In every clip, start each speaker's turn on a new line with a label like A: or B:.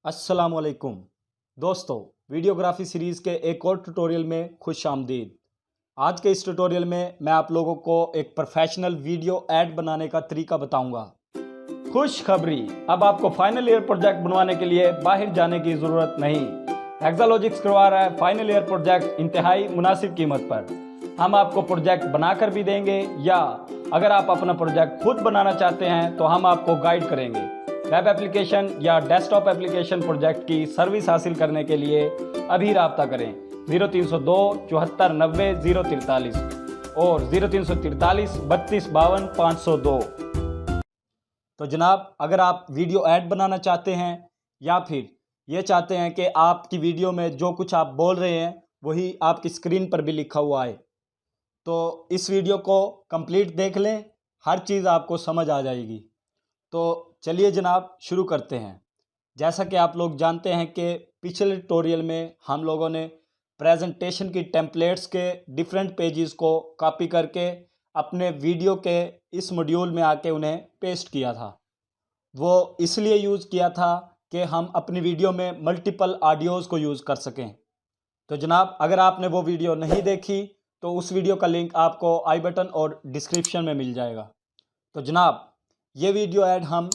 A: अस्सलामुअलैकुम दोस्तों, videography series के एक और ट्यूटोरियल में खुश आमदीद। आज के इस ट्यूटोरियल में मैं आप लोगों को एक प्रोफेशनल वीडियो ऐड बनाने का तरीका बताऊंगा। खुशखबरी, अब आपको फाइनल ईयर प्रोजेक्ट बनवाने के लिए बाहर जाने की ज़रूरत नहीं। हेक्सालॉजिक्स करवा रहा है फाइनल ईयर प्रोजेक्ट इंतहाई मुनासिब कीमत पर। हम आपको प्रोजेक्ट बनाकर भी देंगे, या अगर आप अपना प्रोजेक्ट खुद बनाना चाहते हैं तो हम आपको गाइड करेंगे। वेब एप्लीकेशन या डेस्कटॉप एप्लीकेशन प्रोजेक्ट की सर्विस हासिल करने के लिए अभी राब्ता करें 0302 74 90 043 और 0343 32 52 502। तो जनाब, अगर आप वीडियो ऐड बनाना चाहते हैं या फिर ये चाहते हैं कि आपकी वीडियो में जो कुछ आप बोल रहे हैं वही आपकी स्क्रीन पर भी लिखा हुआ है, तो इस वीडियो को कंप्लीट देख लें, हर चीज़ आपको समझ आ जाएगी। तो चलिए जनाब, शुरू करते हैं। जैसा कि आप लोग जानते हैं कि पिछले ट्यूटोरियल में हम लोगों ने प्रेजेंटेशन की टेम्पलेट्स के डिफरेंट पेजेस को कॉपी करके अपने वीडियो के इस मॉड्यूल में आके उन्हें पेस्ट किया था। वो इसलिए यूज़ किया था कि हम अपनी वीडियो में मल्टीपल ऑडियोज़ को यूज़ कर सकें। तो जनाब, अगर आपने वो वीडियो नहीं देखी तो उस वीडियो का लिंक आपको आई बटन और डिस्क्रिप्शन में मिल जाएगा। तो जनाब, ये वीडियो ऐड हम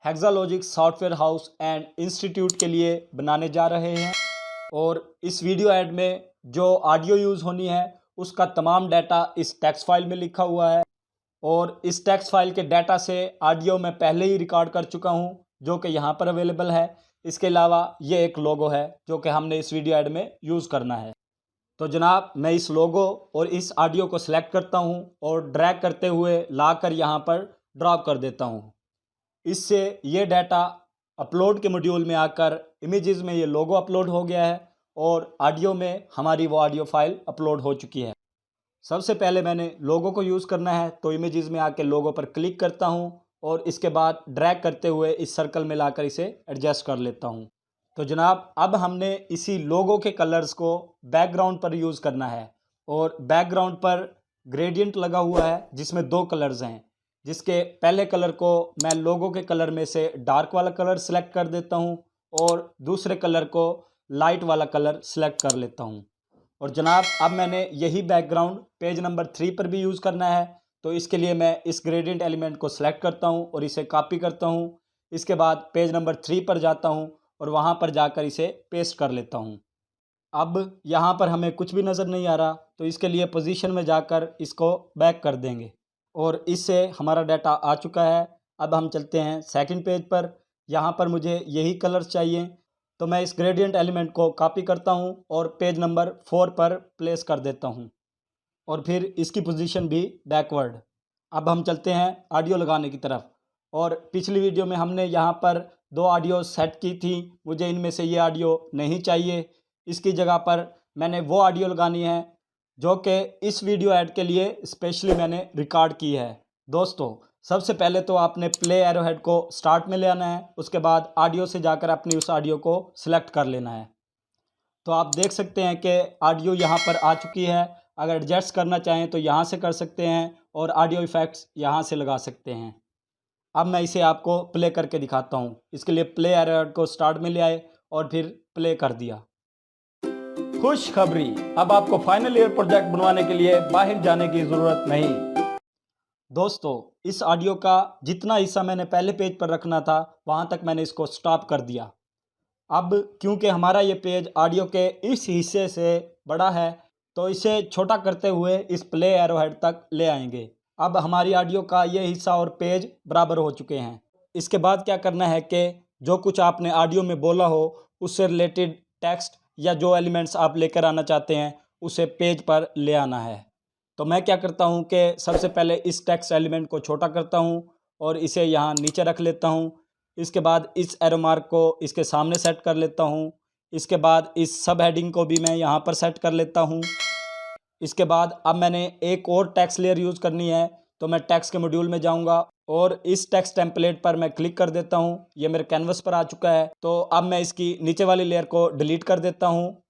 A: हेक्सालॉजिक्स सॉफ्टवेयर हाउस एंड इंस्टीट्यूट के लिए बनाने जा रहे हैं, और इस वीडियो ऐड में जो ऑडियो यूज़ होनी है उसका तमाम डाटा इस टेक्स्ट फाइल में लिखा हुआ है, और इस टेक्स्ट फाइल के डाटा से ऑडियो मैं पहले ही रिकॉर्ड कर चुका हूँ जो कि यहाँ पर अवेलेबल है। इसके अलावा ये एक लोगो है जो कि हमने इस वीडियो ऐड में यूज़ करना है। तो जनाब, मैं इस लोगो और इस ऑडियो को सिलेक्ट करता हूँ और ड्रैग करते हुए लाकर यहाँ पर ड्रॉप कर देता हूँ। इससे ये डाटा अपलोड के मॉड्यूल में आकर इमेजेस में ये लोगो अपलोड हो गया है और ऑडियो में हमारी वो ऑडियो फाइल अपलोड हो चुकी है। सबसे पहले मैंने लोगो को यूज़ करना है, तो इमेजेस में आके लोगो पर क्लिक करता हूँ और इसके बाद ड्रैग करते हुए इस सर्कल में लाकर इसे एडजस्ट कर लेता हूँ। तो जनाब, अब हमने इसी लोगो के कलर्स को बैकग्राउंड पर यूज़ करना है, और बैकग्राउंड पर ग्रेडियंट लगा हुआ है जिसमें दो कलर्स हैं, जिसके पहले कलर को मैं लोगो के कलर में से डार्क वाला कलर सेलेक्ट कर देता हूँ और दूसरे कलर को लाइट वाला कलर सेलेक्ट कर लेता हूँ। और जनाब, अब मैंने यही बैकग्राउंड पेज नंबर 3 पर भी यूज़ करना है, तो इसके लिए मैं इस ग्रेडियंट एलिमेंट को सेलेक्ट करता हूँ और इसे कॉपी करता हूँ। इसके बाद पेज नंबर 3 पर जाता हूँ और वहाँ पर जाकर इसे पेस्ट कर लेता हूँ। अब यहाँ पर हमें कुछ भी नज़र नहीं आ रहा, तो इसके लिए पोजीशन में जाकर इसको बैक कर देंगे, और इससे हमारा डाटा आ चुका है। अब हम चलते हैं सेकंड पेज पर। यहाँ पर मुझे यही कलर्स चाहिए, तो मैं इस ग्रेडियंट एलिमेंट को कॉपी करता हूँ और पेज नंबर 4 पर प्लेस कर देता हूँ, और फिर इसकी पोजीशन भी बैकवर्ड। अब हम चलते हैं ऑडियो लगाने की तरफ, और पिछली वीडियो में हमने यहाँ पर दो ऑडियो सेट की थी। मुझे इनमें से ये ऑडियो नहीं चाहिए, इसकी जगह पर मैंने वो ऑडियो लगानी है जो कि इस वीडियो ऐड के लिए स्पेशली मैंने रिकॉर्ड की है। दोस्तों, सबसे पहले तो आपने प्ले एरो हेड को स्टार्ट में ले आना है, उसके बाद ऑडियो से जाकर अपनी उस ऑडियो को सिलेक्ट कर लेना है। तो आप देख सकते हैं कि ऑडियो यहाँ पर आ चुकी है। अगर एडजस्ट करना चाहें तो यहाँ से कर सकते हैं, और ऑडियो इफ़ेक्ट्स यहाँ से लगा सकते हैं। अब मैं इसे आपको प्ले करके दिखाता हूँ। इसके लिए प्ले एरो हेड को स्टार्ट में ले आए और फिर प्ले कर दिया। खुशखबरी, अब आपको फाइनल ईयर प्रोजेक्ट बनवाने के लिए बाहर जाने की ज़रूरत नहीं। दोस्तों, इस ऑडियो का जितना हिस्सा मैंने पहले पेज पर रखना था वहाँ तक मैंने इसको स्टॉप कर दिया। अब क्योंकि हमारा ये पेज ऑडियो के इस हिस्से से बड़ा है, तो इसे छोटा करते हुए इस प्ले एरो हेड तक ले आएंगे। अब हमारी ऑडियो का ये हिस्सा और पेज बराबर हो चुके हैं। इसके बाद क्या करना है कि जो कुछ आपने ऑडियो में बोला हो उससे रिलेटेड टेक्स्ट या जो एलिमेंट्स आप लेकर आना चाहते हैं उसे पेज पर ले आना है। तो मैं क्या करता हूँ कि सबसे पहले इस टेक्स्ट एलिमेंट को छोटा करता हूँ और इसे यहाँ नीचे रख लेता हूँ। इसके बाद इस एरो मार्क को इसके सामने सेट कर लेता हूँ। इसके बाद इस सब हेडिंग को भी मैं यहाँ पर सेट कर लेता हूँ। इसके बाद अब मैंने एक और टेक्स्ट लेयर यूज़ करनी है, तो मैं टेक्स्ट के मॉड्यूल में जाऊँगा और इस टेक्स्ट टेम्पलेट पर मैं क्लिक कर देता हूँ। ये मेरे कैनवस पर आ चुका है, तो अब मैं इसकी नीचे वाली लेयर को डिलीट कर देता हूँ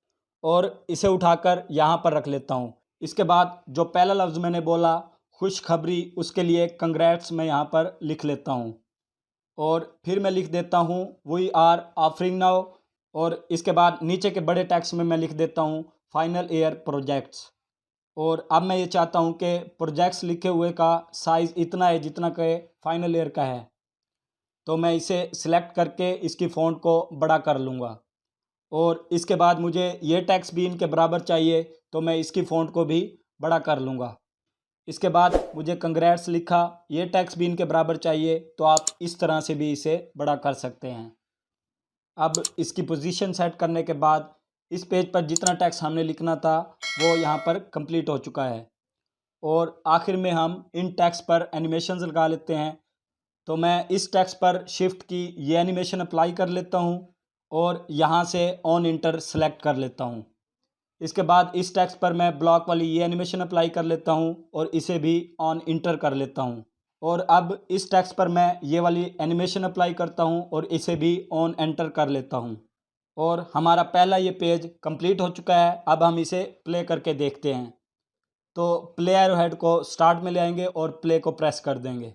A: और इसे उठाकर यहाँ पर रख लेता हूँ। इसके बाद जो पहला लफ्ज़ मैंने बोला खुशखबरी, उसके लिए कंग्रेट्स मैं यहाँ पर लिख लेता हूँ। और फिर मैं लिख देता हूँ वी आर ऑफरिंग नाउ, और इसके बाद नीचे के बड़े टेक्स्ट में मैं लिख देता हूँ फाइनल ईयर प्रोजेक्ट्स। और अब मैं ये चाहता हूँ कि प्रोजेक्ट्स लिखे हुए का साइज़ इतना है जितना कि फाइनल ईयर का है, तो मैं इसे सिलेक्ट करके इसकी फ़ॉन्ट को बड़ा कर लूँगा। और इसके बाद मुझे ये टेक्स्ट भी इनके बराबर चाहिए, तो मैं इसकी फ़ॉन्ट को भी बड़ा कर लूँगा। इसके बाद मुझे कंग्रेट्स लिखा, ये टेक्स्ट भी इनके बराबर चाहिए, तो आप इस तरह से भी इसे बड़ा कर सकते हैं। अब इसकी पोजीशन सेट करने के बाद इस पेज पर जितना टेक्स्ट हमने लिखना था वो यहाँ पर कंप्लीट हो चुका है। और आखिर में हम इन टेक्स्ट पर एनिमेशंस लगा लेते हैं। तो मैं इस टेक्स्ट पर शिफ्ट की ये एनिमेशन अप्लाई कर लेता हूँ और यहाँ से ऑन इंटर सेलेक्ट कर लेता हूँ। इसके बाद इस टेक्स्ट पर मैं ब्लॉक वाली ये एनिमेशन अप्लाई कर लेता हूँ और इसे भी ऑन इंटर कर लेता हूँ। और अब इस टेक्स्ट पर मैं ये वाली एनिमेशन अप्लाई करता हूँ और इसे भी ऑन एंटर कर लेता हूँ। और हमारा पहला ये पेज कंप्लीट हो चुका है। अब हम इसे प्ले करके देखते हैं। तो प्ले एरो हेड को स्टार्ट में ले आएंगे और प्ले को प्रेस कर देंगे।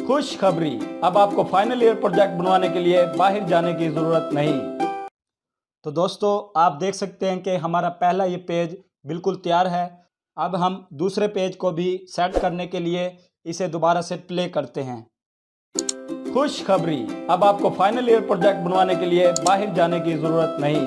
A: खुशखबरी, अब आपको फाइनल ईयर प्रोजेक्ट बनवाने के लिए बाहर जाने की ज़रूरत नहीं। तो दोस्तों आप देख सकते हैं कि हमारा पहला ये पेज बिल्कुल तैयार है। अब हम दूसरे पेज को भी सेट करने के लिए इसे दोबारा से प्ले करते हैं। खुशखबरी, अब आपको फाइनल ईयर प्रोजेक्ट बनवाने के लिए बाहर जाने की ज़रूरत नहीं।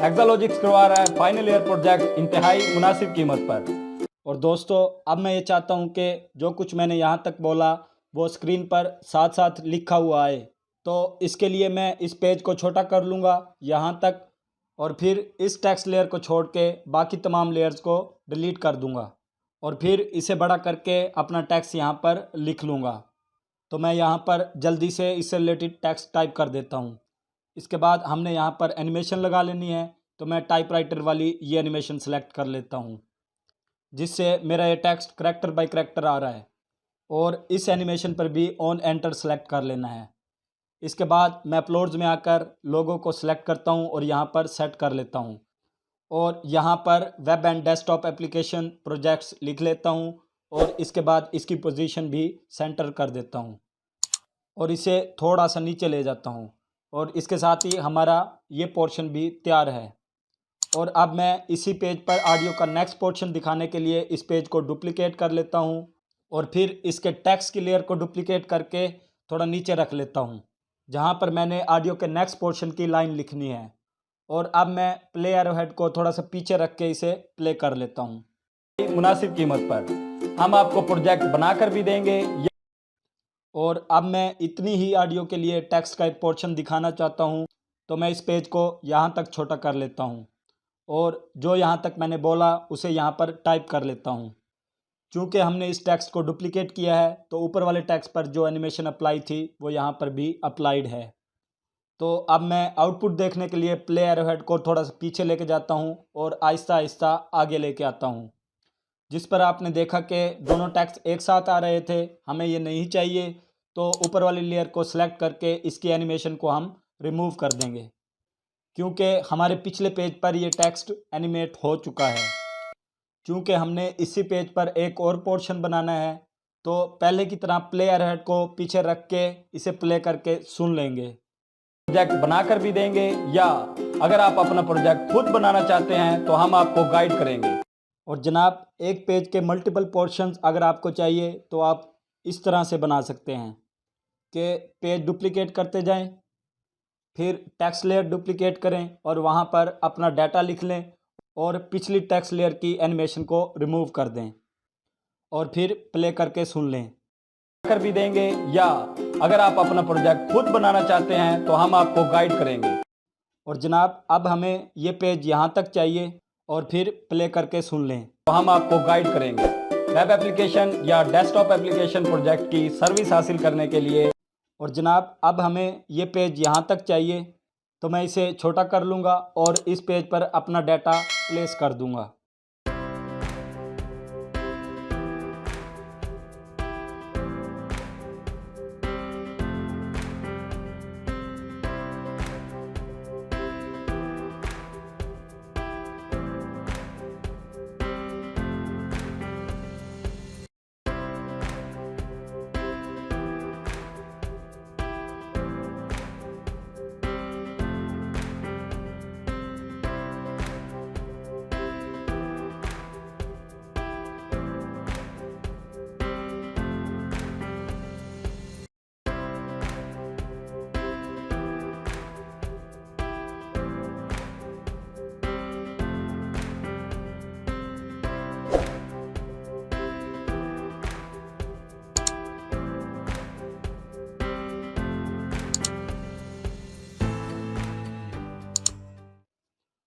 A: एक्सालॉजिक्स करवा रहा है फाइनल ईयर प्रोजेक्ट इंतहाई मुनासिब कीमत पर। और दोस्तों अब मैं ये चाहता हूँ कि जो कुछ मैंने यहाँ तक बोला वो स्क्रीन पर साथ साथ लिखा हुआ आए। तो इसके लिए मैं इस पेज को छोटा कर लूँगा यहाँ तक, और फिर इस टेक्स्ट लेयर को छोड़ के बाकी तमाम लेयर्स को डिलीट कर दूँगा और फिर इसे बड़ा करके अपना टेक्स्ट यहाँ पर लिख लूँगा। तो मैं यहाँ पर जल्दी से इससे रिलेटेड टेक्स्ट टाइप कर देता हूँ। इसके बाद हमने यहाँ पर एनिमेशन लगा लेनी है, तो मैं टाइपराइटर वाली ये एनिमेशन सेलेक्ट कर लेता हूँ जिससे मेरा ये टेक्स्ट करैक्टर बाय करैक्टर आ रहा है। और इस एनिमेशन पर भी ऑन एंटर सेलेक्ट कर लेना है। इसके बाद मैं अपलोड्स में आकर लोगो को सिलेक्ट करता हूँ और यहाँ पर सेट कर लेता हूँ और यहाँ पर web and desktop application projects लिख लेता हूँ और इसके बाद इसकी पोजीशन भी सेंटर कर देता हूँ और इसे थोड़ा सा नीचे ले जाता हूँ। और इसके साथ ही हमारा ये पोर्शन भी तैयार है। और अब मैं इसी पेज पर ऑडियो का नेक्स्ट पोर्शन दिखाने के लिए इस पेज को डुप्लिकेट कर लेता हूँ और फिर इसके टेक्स्ट की लेयर को डुप्लिकेट करके थोड़ा नीचे रख लेता हूँ जहाँ पर मैंने ऑडियो के नेक्स्ट पोर्शन की लाइन लिखनी है। और अब मैं प्ले एरो हेड को थोड़ा सा पीछे रख के इसे प्ले कर लेता हूँ। मुनासिब कीमत पर हम आपको प्रोजेक्ट बनाकर भी देंगे। और अब मैं इतनी ही ऑडियो के लिए टेक्स्ट का एक पोर्शन दिखाना चाहता हूँ, तो मैं इस पेज को यहाँ तक छोटा कर लेता हूँ और जो यहाँ तक मैंने बोला उसे यहाँ पर टाइप कर लेता हूँ। चूँकि हमने इस टेक्स्ट को डुप्लीकेट किया है तो ऊपर वाले टेक्स्ट पर जो एनिमेशन अप्लाई थी वो यहाँ पर भी अप्लाइड है। तो अब मैं आउटपुट देखने के लिए प्ले एरो हेड को थोड़ा सा पीछे लेके जाता हूँ और आहिस्ता आहिस्ता आगे लेके आता हूँ, जिस पर आपने देखा कि दोनों टेक्स्ट एक साथ आ रहे थे। हमें ये नहीं चाहिए, तो ऊपर वाली लेयर को सिलेक्ट करके इसकी एनिमेशन को हम रिमूव कर देंगे क्योंकि हमारे पिछले पेज पर ये टेक्स्ट एनिमेट हो चुका है। चूँकि हमने इसी पेज पर एक और पोर्शन बनाना है, तो पहले की तरह प्ले एरो हेड को पीछे रख के इसे प्ले करके सुन लेंगे। प्रोजेक्ट बनाकर भी देंगे, या अगर आप अपना प्रोजेक्ट खुद बनाना चाहते हैं तो हम आपको गाइड करेंगे। और जनाब एक पेज के मल्टीपल पोर्शंस अगर आपको चाहिए तो आप इस तरह से बना सकते हैं कि पेज डुप्लिकेट करते जाएं, फिर टेक्स्ट लेयर डुप्लिकेट करें और वहां पर अपना डाटा लिख लें और पिछली टेक्स्ट लेयर की एनिमेशन को रिमूव कर दें और फिर प्ले करके सुन लें। कर भी देंगे, या अगर आप अपना प्रोजेक्ट खुद बनाना चाहते हैं तो हम आपको गाइड करेंगे। और जनाब अब हमें ये पेज यहाँ तक चाहिए और फिर प्ले करके सुन लें, तो हम आपको गाइड करेंगे। वेब एप्लीकेशन या डेस्कटॉप एप्लीकेशन प्रोजेक्ट की सर्विस हासिल करने के लिए। और जनाब अब हमें ये पेज यहाँ तक चाहिए, तो मैं इसे छोटा कर लूँगा और इस पेज पर अपना डाटा प्लेस कर दूँगा।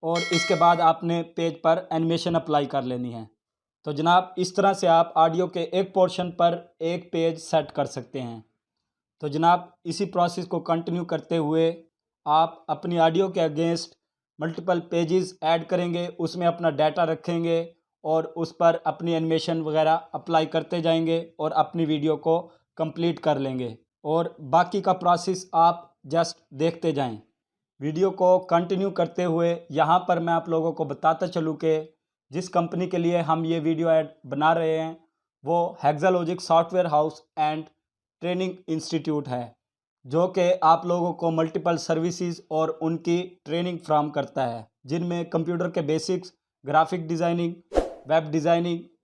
A: और इसके बाद आपने पेज पर एनिमेशन अप्लाई कर लेनी है। तो जनाब इस तरह से आप ऑडियो के एक पोर्शन पर एक पेज सेट कर सकते हैं। तो जनाब इसी प्रोसेस को कंटिन्यू करते हुए आप अपनी ऑडियो के अगेंस्ट मल्टीपल पेजेस ऐड करेंगे, उसमें अपना डाटा रखेंगे और उस पर अपनी एनिमेशन वगैरह अप्लाई करते जाएंगे और अपनी वीडियो को कंप्लीट कर लेंगे और बाकी का प्रोसेस आप जस्ट देखते जाएं। वीडियो को कंटिन्यू करते हुए यहाँ पर मैं आप लोगों को बताता चलूँ कि जिस कंपनी के लिए हम ये वीडियो ऐड बना रहे हैं वो Hexalogic software house and training institute है, जो कि आप लोगों को मल्टीपल सर्विसेज और उनकी ट्रेनिंग फ्राहम करता है, जिनमें कंप्यूटर के basics, graphic designing,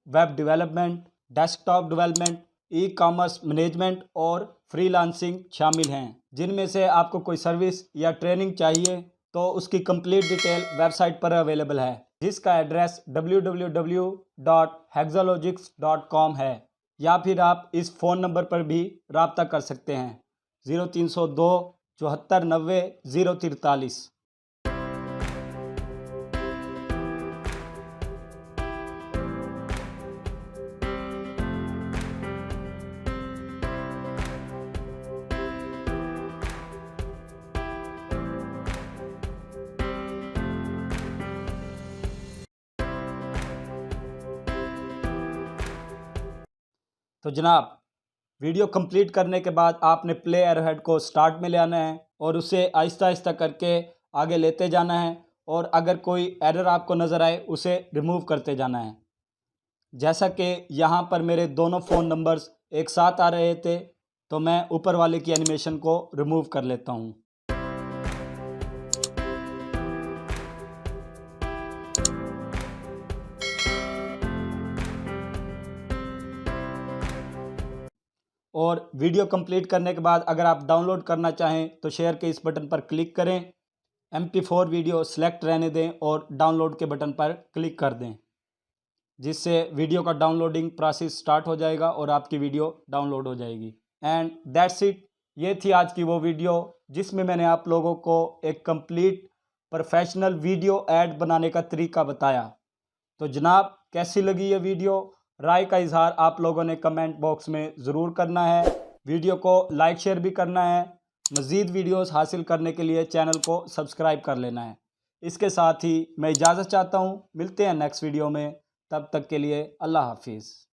A: web development, desktop development, e commerce management और फ्रीलांसिंग शामिल हैं। जिनमें से आपको कोई सर्विस या ट्रेनिंग चाहिए तो उसकी कंप्लीट डिटेल वेबसाइट पर अवेलेबल है, जिसका एड्रेस www.hexalogics.com है, या फिर आप इस फ़ोन नंबर पर भी रब्ता कर सकते हैं 0302 74 90 043। तो जनाब वीडियो कंप्लीट करने के बाद आपने प्ले एरोहेड को स्टार्ट में ले आना है और उसे आहिस्ता आहिस्ता करके आगे लेते जाना है और अगर कोई एरर आपको नज़र आए उसे रिमूव करते जाना है। जैसा कि यहाँ पर मेरे दोनों फ़ोन नंबर्स एक साथ आ रहे थे तो मैं ऊपर वाले की एनिमेशन को रिमूव कर लेता हूँ। और वीडियो कंप्लीट करने के बाद अगर आप डाउनलोड करना चाहें तो शेयर के इस बटन पर क्लिक करें, MP4 वीडियो सेलेक्ट रहने दें और डाउनलोड के बटन पर क्लिक कर दें, जिससे वीडियो का डाउनलोडिंग प्रोसेस स्टार्ट हो जाएगा और आपकी वीडियो डाउनलोड हो जाएगी। And that's it. ये थी आज की वो वीडियो जिसमें मैंने आप लोगों को एक कंप्लीट प्रोफेशनल वीडियो ऐड बनाने का तरीका बताया। तो जनाब कैसी लगी ये वीडियो? राय का इजहार आप लोगों ने कमेंट बॉक्स में ज़रूर करना है। वीडियो को लाइक शेयर भी करना है। मज़ीद वीडियोस हासिल करने के लिए चैनल को सब्सक्राइब कर लेना है। इसके साथ ही मैं इजाज़त चाहता हूँ, मिलते हैं नेक्स्ट वीडियो में। तब तक के लिए अल्लाह हाफिज़।